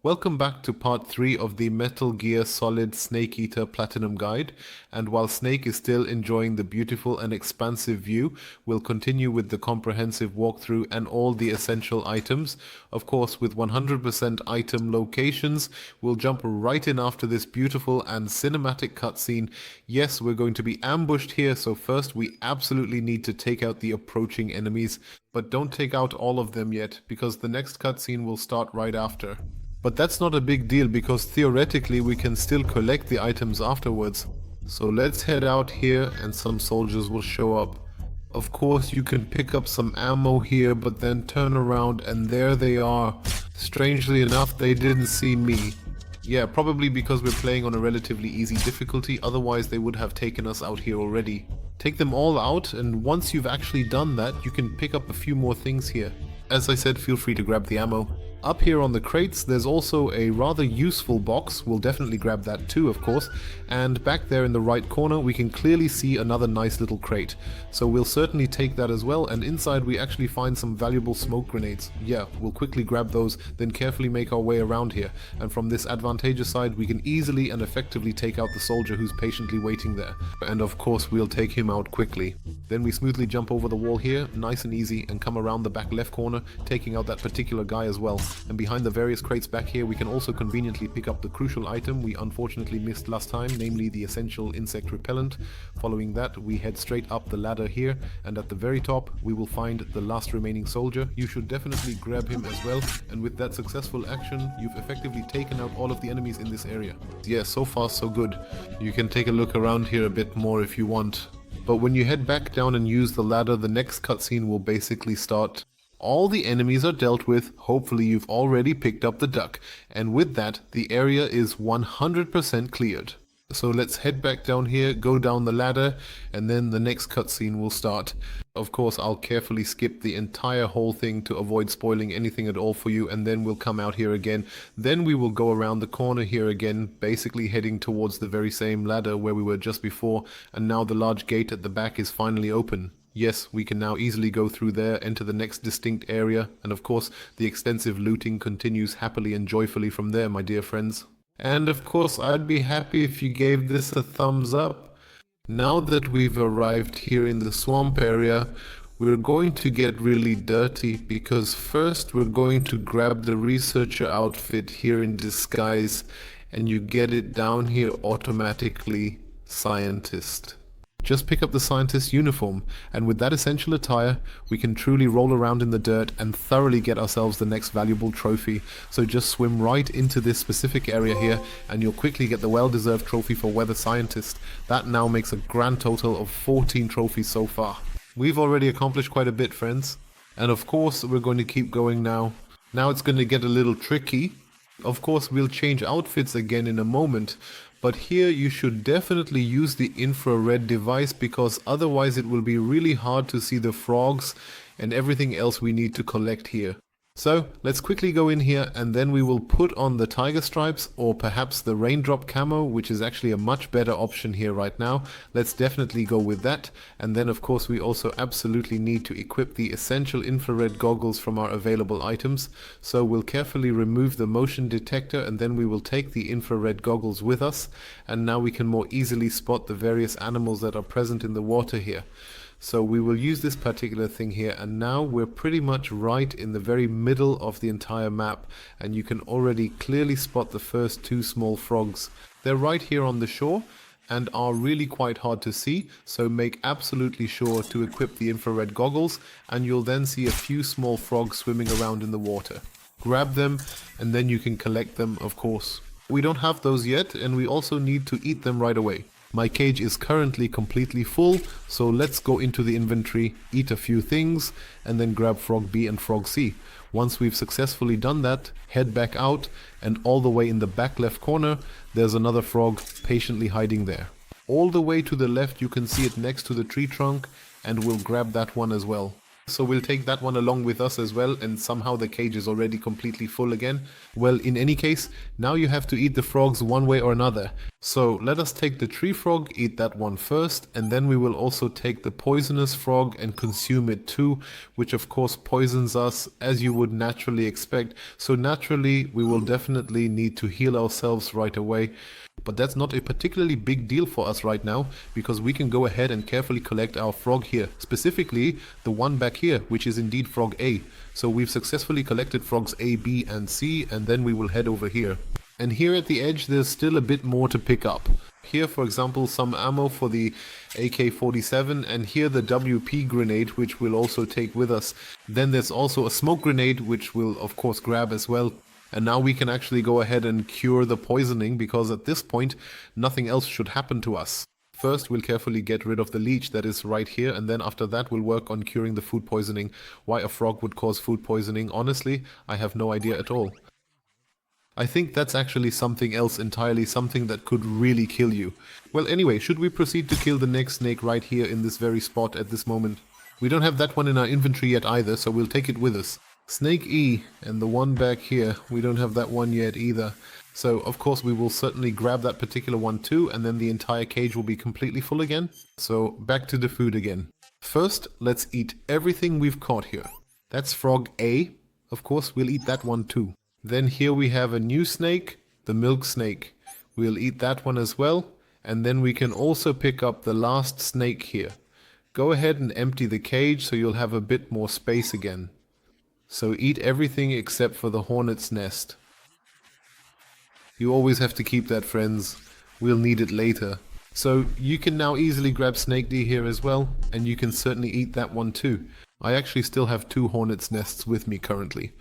Welcome back to part 3 of the Metal Gear Solid Snake Eater Platinum Guide, and while Snake is still enjoying the beautiful and expansive view, we'll continue with the comprehensive walkthrough and all the essential items. Of course, with 100% item locations, we'll jump right in after this beautiful and cinematic cutscene. Yes, we're going to be ambushed here, so first we absolutely need to take out the approaching enemies, but don't take out all of them yet, because the next cutscene will start right after. But that's not a big deal because theoretically we can still collect the items afterwards. So let's head out here and some soldiers will show up. Of course you can pick up some ammo here, but then turn around and there they are. Strangely enough, they didn't see me. Yeah, probably because we're playing on a relatively easy difficulty, otherwise they would have taken us out here already. Take them all out, and once you've actually done that, you can pick up a few more things here. As I said, feel free to grab the ammo. Up here on the crates, there's also a rather useful box. We'll definitely grab that too, of course. And back there in the right corner, we can clearly see another nice little crate. So we'll certainly take that as well, and inside we actually find some valuable smoke grenades. Yeah, we'll quickly grab those, then carefully make our way around here. And from this advantageous side, we can easily and effectively take out the soldier who's patiently waiting there. And of course, we'll take him out quickly. Then we smoothly jump over the wall here, nice and easy, and come around the back left corner, taking out that particular guy as well. And behind the various crates back here, we can also conveniently pick up the crucial item we unfortunately missed last time, namely the essential insect repellent. Following that, we head straight up the ladder here, and at the very top, we will find the last remaining soldier. You should definitely grab him as well, and with that successful action, you've effectively taken out all of the enemies in this area. Yeah, so far so good. You can take a look around here a bit more if you want. But when you head back down and use the ladder, the next cutscene will basically start. All the enemies are dealt with. Hopefully you've already picked up the duck, and with that the area is 100% cleared. So let's head back down here, go down the ladder, and then the next cutscene will start. Of course I'll carefully skip the entire whole thing to avoid spoiling anything at all for you, and then we'll come out here again. Then we will go around the corner here again, basically heading towards the very same ladder where we were just before, and now the large gate at the back is finally open. Yes, we can now easily go through there, enter the next distinct area, and of course the extensive looting continues happily and joyfully from there, my dear friends. And of course I'd be happy if you gave this a thumbs up. Now that we've arrived here in the swamp area, we're going to get really dirty, because first we're going to grab the researcher outfit here in disguise, and you get it down here automatically, scientist. Just pick up the scientist uniform, and with that essential attire, we can truly roll around in the dirt and thoroughly get ourselves the next valuable trophy. So just swim right into this specific area here, and you'll quickly get the well-deserved trophy for Weather Scientist. That now makes a grand total of 14 trophies so far. We've already accomplished quite a bit, friends. And of course, we're going to keep going now. Now it's going to get a little tricky. Of course, we'll change outfits again in a moment. But here you should definitely use the infrared device, because otherwise it will be really hard to see the frogs and everything else we need to collect here. So let's quickly go in here, and then we will put on the tiger stripes, or perhaps the raindrop camo, which is actually a much better option here right now. Let's definitely go with that. And then of course we also absolutely need to equip the essential infrared goggles from our available items. So we'll carefully remove the motion detector, and then we will take the infrared goggles with us, and now we can more easily spot the various animals that are present in the water here. So we will use this particular thing here, and now we're pretty much right in the very middle of the entire map, and you can already clearly spot the first two small frogs. They're right here on the shore and are really quite hard to see, so make absolutely sure to equip the infrared goggles, and you'll then see a few small frogs swimming around in the water. Grab them, and then you can collect them, of course. We don't have those yet, and we also need to eat them right away. My cage is currently completely full, so let's go into the inventory, eat a few things, and then grab Frog B and Frog C. Once we've successfully done that, head back out, and all the way in the back left corner, there's another frog patiently hiding there. All the way to the left you can see it next to the tree trunk, and we'll grab that one as well. So we'll take that one along with us as well, and somehow the cage is already completely full again. Well, in any case, now you have to eat the frogs one way or another. So let us take the tree frog, eat that one first, and then we will also take the poisonous frog and consume it too, which of course poisons us as you would naturally expect. So naturally, we will definitely need to heal ourselves right away. But that's not a particularly big deal for us right now, because we can go ahead and carefully collect our frog here, specifically the one back here, which is indeed frog A. So we've successfully collected frogs A, B and C, and then we will head over here. And here at the edge there's still a bit more to pick up. Here, for example, some ammo for the AK-47, and here the WP grenade, which we'll also take with us. Then there's also a smoke grenade, which we'll of course grab as well. And now we can actually go ahead and cure the poisoning, because at this point nothing else should happen to us. First we'll carefully get rid of the leech that is right here, and then after that we'll work on curing the food poisoning. Why a frog would cause food poisoning, honestly, I have no idea at all. I think that's actually something else entirely, something that could really kill you. Well, anyway, should we proceed to kill the next snake right here in this very spot at this moment? We don't have that one in our inventory yet either, so we'll take it with us. Snake E, and the one back here, we don't have that one yet either. So of course we will certainly grab that particular one too, and then the entire cage will be completely full again. So back to the food again. First, let's eat everything we've caught here. That's frog A. Of course we'll eat that one too. Then here we have a new snake, the milk snake. We'll eat that one as well, and then we can also pick up the last snake here. Go ahead and empty the cage so you'll have a bit more space again. So eat everything except for the hornet's nest. You always have to keep that, friends. We'll need it later. So you can now easily grab Snake D here as well, and you can certainly eat that one too. I actually still have 2 hornet's nests with me currently.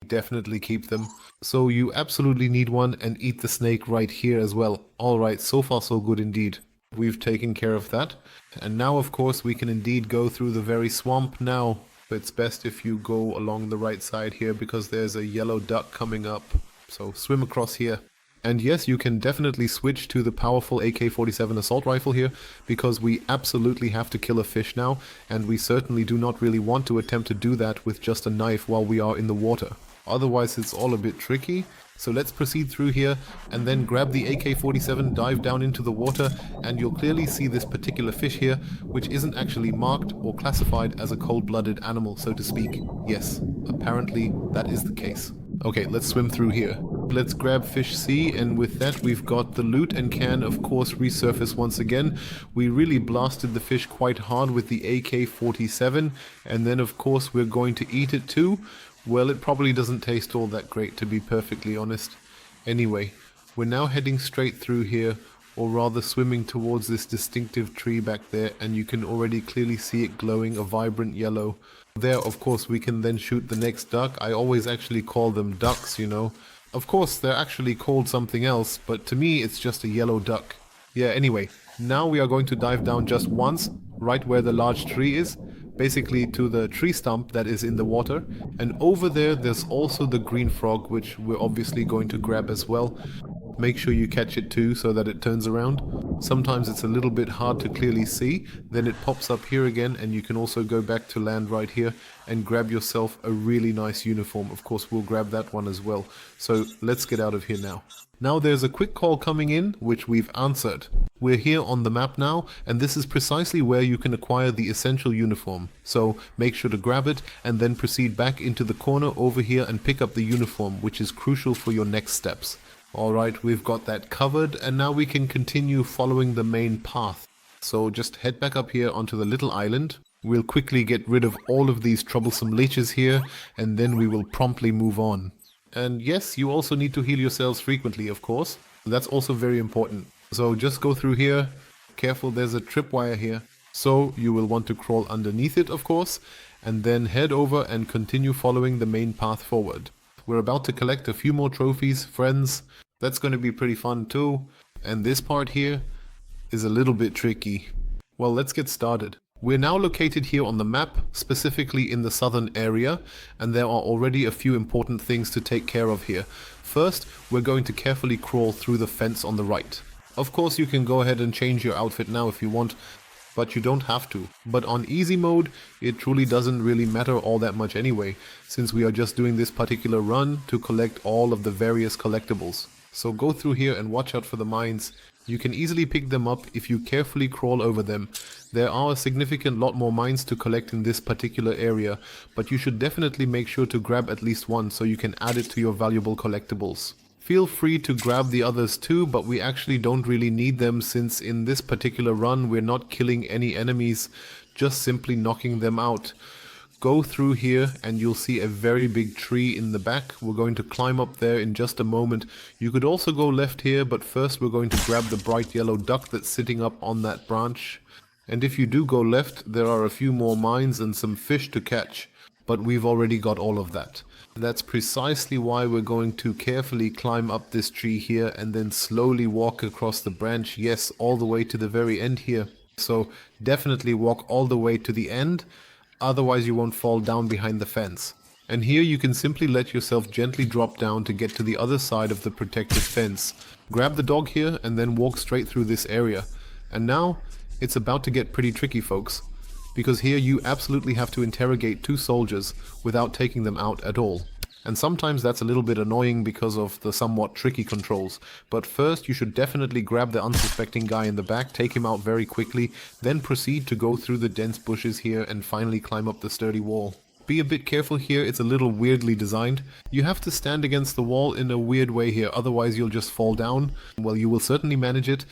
Definitely keep them. So you absolutely need one, and eat the snake right here as well. Alright, so far so good indeed. We've taken care of that. And now of course we can indeed go through the very swamp now. It's best if you go along the right side here, because there's a yellow duck coming up. So swim across here. And yes, you can definitely switch to the powerful AK-47 assault rifle here, because we absolutely have to kill a fish now, and we certainly do not really want to attempt to do that with just a knife while we are in the water. Otherwise it's all a bit tricky. So let's proceed through here, and then grab the AK-47, dive down into the water, and you'll clearly see this particular fish here, which isn't actually marked or classified as a cold-blooded animal, so to speak. Yes, apparently that is the case. Okay, let's swim through here. Let's grab fish C, and with that we've got the loot and can of course resurface once again. We really blasted the fish quite hard with the AK-47, and then of course we're going to eat it too. Well, it probably doesn't taste all that great, to be perfectly honest. Anyway, we're now heading straight through here, or rather swimming towards this distinctive tree back there, and you can already clearly see it glowing a vibrant yellow. There, of course, we can then shoot the next duck. I always actually call them ducks, you know. Of course, they're actually called something else, but to me it's just a yellow duck. Yeah, anyway, now we are going to dive down just once, right where the large tree is. Basically to the tree stump that is in the water, and over there there's also the green frog, which we're obviously going to grab as well. Make sure you catch it too so that it turns around. Sometimes it's a little bit hard to clearly see, then it pops up here again, and you can also go back to land right here and grab yourself a really nice uniform. Of course we'll grab that one as well. So let's get out of here now. Now there's a quick call coming in, which we've answered. We're here on the map now, and this is precisely where you can acquire the essential uniform. So make sure to grab it, and then proceed back into the corner over here and pick up the uniform, which is crucial for your next steps. Alright, we've got that covered, and now we can continue following the main path. So just head back up here onto the little island. We'll quickly get rid of all of these troublesome leeches here, and then we will promptly move on. And yes, you also need to heal yourselves frequently, of course. That's also very important. So just go through here. Careful, there's a tripwire here. So you will want to crawl underneath it, of course, and then head over and continue following the main path forward. We're about to collect a few more trophies, friends. That's going to be pretty fun too. And this part here is a little bit tricky. Well, let's get started. We're now located here on the map, specifically in the southern area, and there are already a few important things to take care of here. First, we're going to carefully crawl through the fence on the right. Of course, you can go ahead and change your outfit now if you want. but you don't have to. But on easy mode, it truly doesn't really matter all that much anyway, since we are just doing this particular run to collect all of the various collectibles. So go through here and watch out for the mines. You can easily pick them up if you carefully crawl over them. There are a significant lot more mines to collect in this particular area, but you should definitely make sure to grab at least one so you can add it to your valuable collectibles. Feel free to grab the others too, but we actually don't really need them since in this particular run we're not killing any enemies, just simply knocking them out. Go through here and you'll see a very big tree in the back. We're going to climb up there in just a moment. You could also go left here, but first we're going to grab the bright yellow duck that's sitting up on that branch. And if you do go left, there are a few more mines and some fish to catch, but we've already got all of that. That's precisely why we're going to carefully climb up this tree here and then slowly walk across the branch, yes, all the way to the very end here. So definitely walk all the way to the end, otherwise you won't fall down behind the fence. And here you can simply let yourself gently drop down to get to the other side of the protected fence. Grab the dog here and then walk straight through this area. And now it's about to get pretty tricky, folks, because here you absolutely have to interrogate two soldiers without taking them out at all. And sometimes that's a little bit annoying because of the somewhat tricky controls. But first you should definitely grab the unsuspecting guy in the back, take him out very quickly, then proceed to go through the dense bushes here and finally climb up the sturdy wall. Be a bit careful here, it's a little weirdly designed. You have to stand against the wall in a weird way here, otherwise you'll just fall down. Well, you will certainly manage it.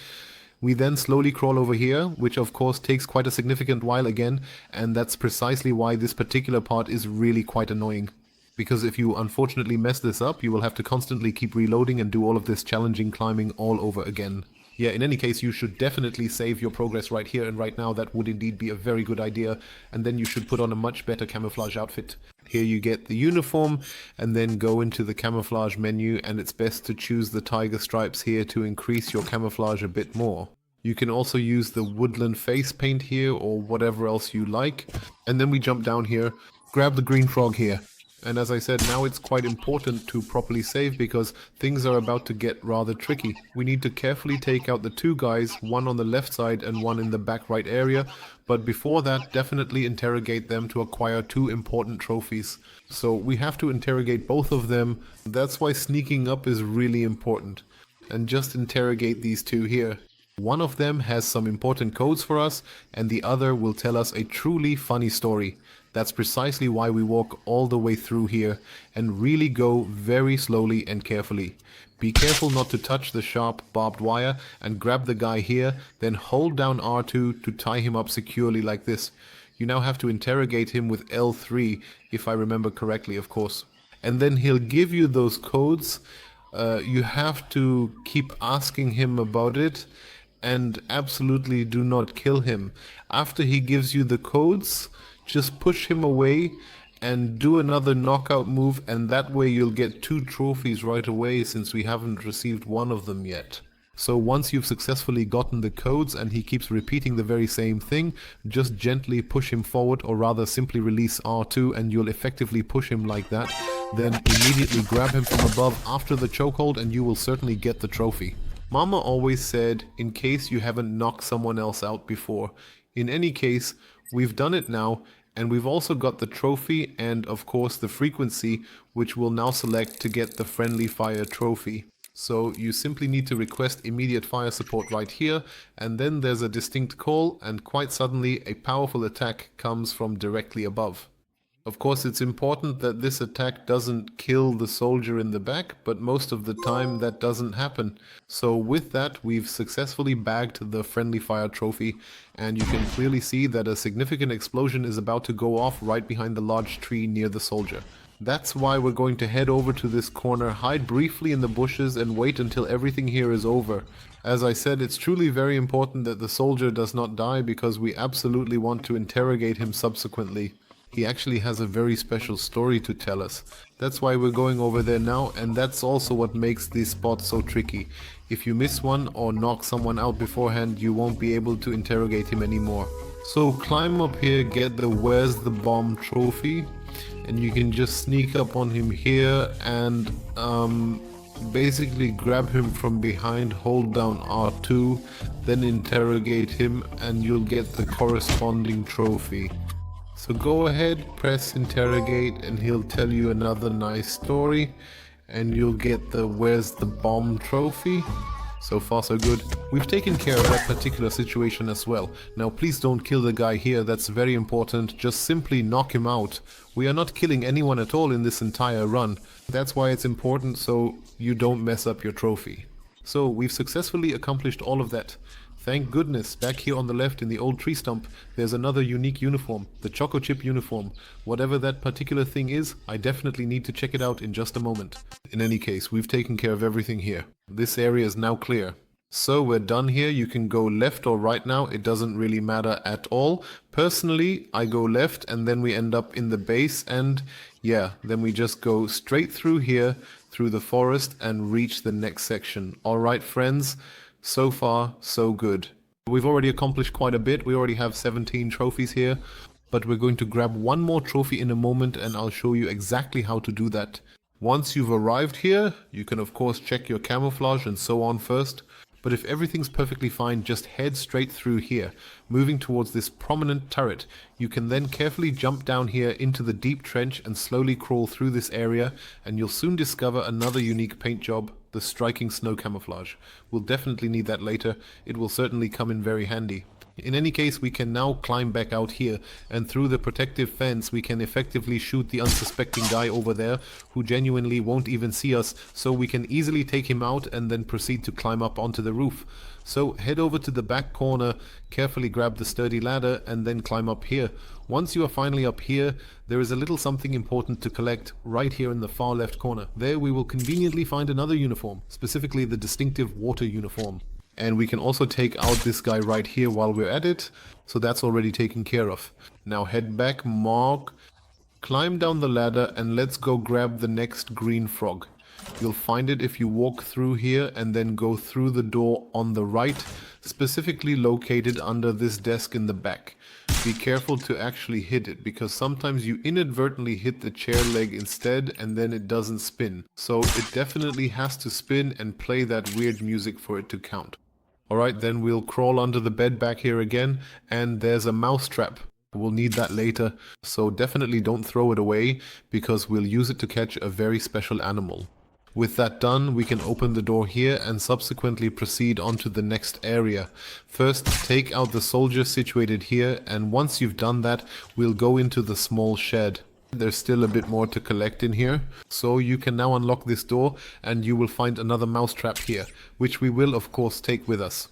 We then slowly crawl over here, which of course takes quite a significant while again, and that's precisely why this particular part is really quite annoying. Because if you unfortunately mess this up, you will have to constantly keep reloading and do all of this challenging climbing all over again. Yeah, in any case, you should definitely save your progress right here and right now. That would indeed be a very good idea, and then you should put on a much better camouflage outfit. Here you get the uniform, and then go into the camouflage menu, and it's best to choose the tiger stripes here to increase your camouflage a bit more. You can also use the woodland face paint here, or whatever else you like. And then we jump down here, grab the green frog here. And as I said, now it's quite important to properly save because things are about to get rather tricky. We need to carefully take out the two guys, one on the left side and one in the back right area. But before that, definitely interrogate them to acquire two important trophies. So we have to interrogate both of them. That's why sneaking up is really important. And just interrogate these two here. One of them has some important codes for us, and the other will tell us a truly funny story. That's precisely why we walk all the way through here and really go very slowly and carefully. Be careful not to touch the sharp barbed wire and grab the guy here, then hold down R2 to tie him up securely like this. You now have to interrogate him with L3, if I remember correctly, of course. And then he'll give you those codes. You have to keep asking him about it. And absolutely do not kill him. After he gives you the codes, just push him away and do another knockout move, and that way you'll get two trophies right away since we haven't received one of them yet. So once you've successfully gotten the codes and he keeps repeating the very same thing, just gently push him forward, or rather simply release R2 and you'll effectively push him like that. Then immediately grab him from above after the chokehold and you will certainly get the trophy. Mama always said, in case you haven't knocked someone else out before. In any case, we've done it now, and we've also got the trophy and of course the frequency, which we'll now select to get the friendly fire trophy. So you simply need to request immediate fire support right here, and then there's a distinct call, and quite suddenly a powerful attack comes from directly above. Of course, it's important that this attack doesn't kill the soldier in the back, but most of the time that doesn't happen. So with that, we've successfully bagged the friendly fire trophy, and you can clearly see that a significant explosion is about to go off right behind the large tree near the soldier. That's why we're going to head over to this corner, hide briefly in the bushes, and wait until everything here is over. As I said, it's truly very important that the soldier does not die, because we absolutely want to interrogate him subsequently. He actually has a very special story to tell us. That's why we're going over there now, and that's also what makes this spot so tricky. If you miss one or knock someone out beforehand, you won't be able to interrogate him anymore. So climb up here, get the Where's the Bomb trophy, and you can just sneak up on him here and Basically grab him from behind, hold down R2, then interrogate him, and you'll get the corresponding trophy. So go ahead, press interrogate, and he'll tell you another nice story, and you'll get the where's the bomb trophy. So far so good. We've taken care of that particular situation as well. Now please don't kill the guy here, that's very important. Just simply knock him out. We are not killing anyone at all in this entire run. That's why it's important, so you don't mess up your trophy. So we've successfully accomplished all of that. Thank goodness, back here on the left in the old tree stump, there's another unique uniform, the Choco chip uniform. Whatever that particular thing is, I definitely need to check it out in just a moment. In any case, we've taken care of everything here. This area is now clear. So we're done here. You can go left or right now, it doesn't really matter at all. Personally, I go left and then we end up in the base, and yeah, then we just go straight through here, through the forest, and reach the next section. Alright friends, so far so good. We've already accomplished quite a bit. We already have 17 trophies here, but we're going to grab one more trophy in a moment and I'll show you exactly how to do that. Once you've arrived here, you can of course check your camouflage and so on first. But if everything's perfectly fine, just head straight through here, moving towards this prominent turret. You can then carefully jump down here into the deep trench and slowly crawl through this area, and you'll soon discover another unique paint job, the striking snow camouflage. We'll definitely need that later. It will certainly come in very handy. In any case, we can now climb back out here, and through the protective fence we can effectively shoot the unsuspecting guy over there who genuinely won't even see us, so we can easily take him out and then proceed to climb up onto the roof. So head over to the back corner, carefully grab the sturdy ladder and then climb up here. Once you are finally up here, there is a little something important to collect right here in the far left corner. There we will conveniently find another uniform, specifically the distinctive water uniform. And we can also take out this guy right here while we're at it, so that's already taken care of. Now head back, mark, climb down the ladder, and let's go grab the next green frog. You'll find it if you walk through here and then go through the door on the right, specifically located under this desk in the back. Be careful to actually hit it, because sometimes you inadvertently hit the chair leg instead and then it doesn't spin. So it definitely has to spin and play that weird music for it to count. Alright, then we'll crawl under the bed back here again, and there's a mouse trap. We'll need that later, so definitely don't throw it away, because we'll use it to catch a very special animal. With that done, we can open the door here and subsequently proceed on to the next area. First, take out the soldier situated here, and once you've done that, we'll go into the small shed. There's still a bit more to collect in here, so you can now unlock this door and you will find another mousetrap here, which we will of course take with us.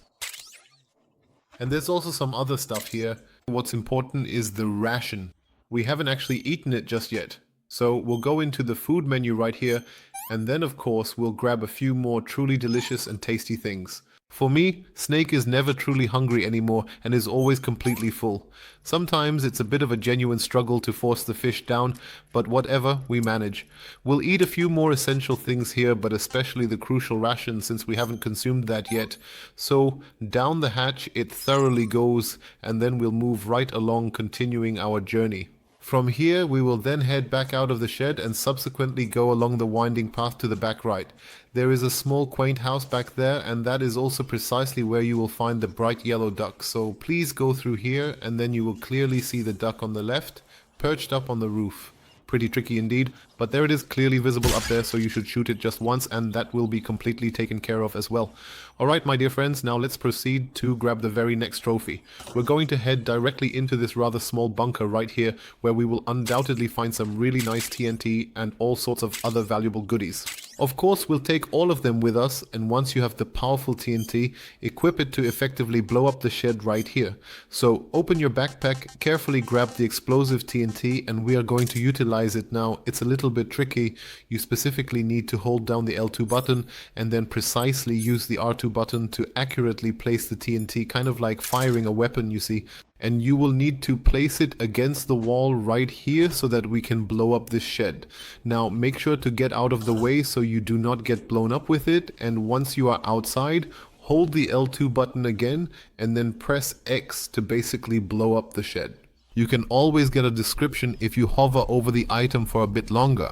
And there's also some other stuff here. What's important is the ration. We haven't actually eaten it just yet, so we'll go into the food menu right here, and then of course we'll grab a few more truly delicious and tasty things. For me, Snake is never truly hungry anymore and is always completely full. Sometimes it's a bit of a genuine struggle to force the fish down, but whatever, we manage. We'll eat a few more essential things here, but especially the crucial ration since we haven't consumed that yet. So down the hatch it thoroughly goes, and then we'll move right along, continuing our journey. From here we will then head back out of the shed and subsequently go along the winding path to the back right. There is a small quaint house back there, and that is also precisely where you will find the bright yellow duck. So please go through here and then you will clearly see the duck on the left, perched up on the roof. Pretty tricky indeed, but there it is, clearly visible up there, so you should shoot it just once and that will be completely taken care of as well. Alright my dear friends, now let's proceed to grab the very next trophy. We're going to head directly into this rather small bunker right here, where we will undoubtedly find some really nice TNT and all sorts of other valuable goodies. Of course, we'll take all of them with us, and once you have the powerful TNT, equip it to effectively blow up the shed right here. So open your backpack, carefully grab the explosive TNT, and we are going to utilize it now. It's a little bit tricky. You specifically need to hold down the L2 button and then precisely use the R2 button to accurately place the TNT, kind of like firing a weapon, you see. And you will need to place it against the wall right here so that we can blow up this shed. Now make sure to get out of the way so you do not get blown up with it, and once you are outside, hold the L2 button again and then press X to basically blow up the shed. You can always get a description if you hover over the item for a bit longer.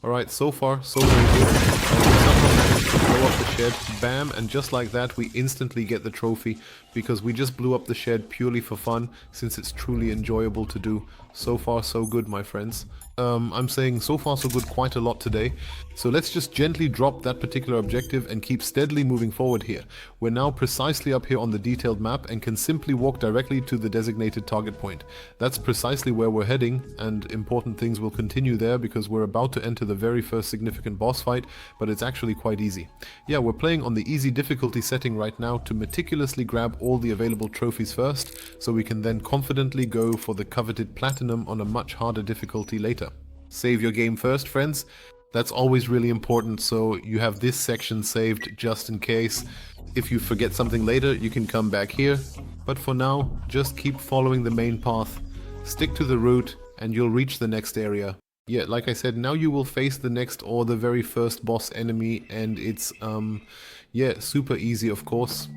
Alright, so far so very good. shed, bam, and just like that we instantly get the trophy because we just blew up the shed purely for fun, since it's truly enjoyable to do. So far so good, my friends. I'm saying so far so good quite a lot today. So let's just gently drop that particular objective and keep steadily moving forward here. We're now precisely up here on the detailed map and can simply walk directly to the designated target point. That's precisely where we're heading, and important things will continue there because we're about to enter the very first significant boss fight, but it's actually quite easy. Yeah, we're playing on the easy difficulty setting right now to meticulously grab all the available trophies first, so we can then confidently go for the coveted platinum on a much harder difficulty later. Save your game first, friends. That's always really important, so you have this section saved just in case. If you forget something later, you can come back here. But for now, just keep following the main path. Stick to the route and you'll reach the next area. Yeah, like I said, now you will face the next or the very first boss enemy, and it's, yeah, super easy, of course.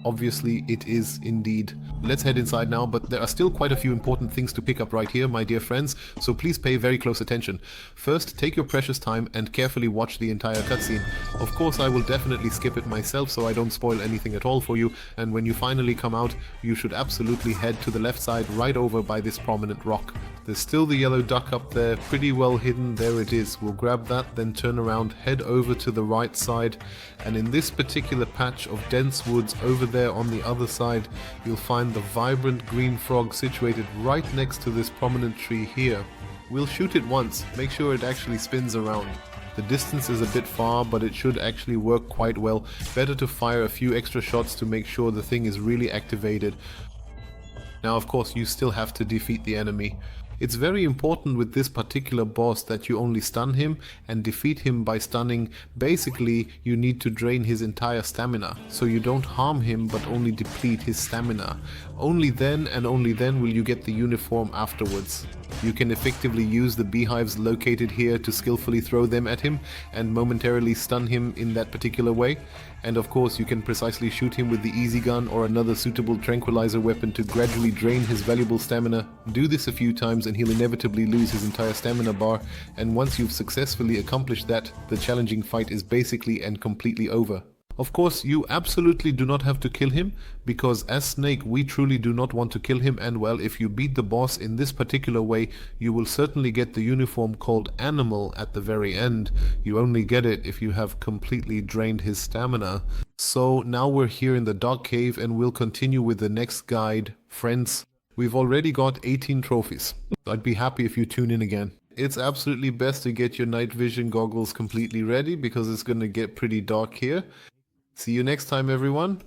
Obviously it is indeed. Let's head inside now, but there are still quite a few important things to pick up right here, my dear friends, so please pay very close attention. First, take your precious time and carefully watch the entire cutscene. Of course, I will definitely skip it myself so I don't spoil anything at all for you, and when you finally come out, you should absolutely head to the left side right over by this prominent rock. There's still the yellow duck up there, pretty well hidden. There it is. We'll grab that, then turn around, head over to the right side, and in this particular patch of dense woods over there on the other side, you'll find the vibrant green frog situated right next to this prominent tree here. We'll shoot it once, make sure it actually spins around. The distance is a bit far, but it should actually work quite well. Better to fire a few extra shots to make sure the thing is really activated. Now, of course, you still have to defeat the enemy. It's very important with this particular boss that you only stun him and defeat him by stunning. Basically, you need to drain his entire stamina, so you don't harm him but only deplete his stamina. Only then and only then will you get the uniform afterwards. You can effectively use the beehives located here to skillfully throw them at him and momentarily stun him in that particular way. And of course you can precisely shoot him with the easy gun or another suitable tranquilizer weapon to gradually drain his valuable stamina. Do this a few times and he'll inevitably lose his entire stamina bar, and once you've successfully accomplished that, the challenging fight is basically and completely over. Of course, you absolutely do not have to kill him, because as Snake we truly do not want to kill him, and well, if you beat the boss in this particular way, you will certainly get the uniform called Animal at the very end. You only get it if you have completely drained his stamina. So now we're here in the Dark Cave and we'll continue with the next guide. Friends, we've already got 18 trophies. I'd be happy if you tune in again. It's absolutely best to get your night vision goggles completely ready because it's gonna get pretty dark here. See you next time, everyone.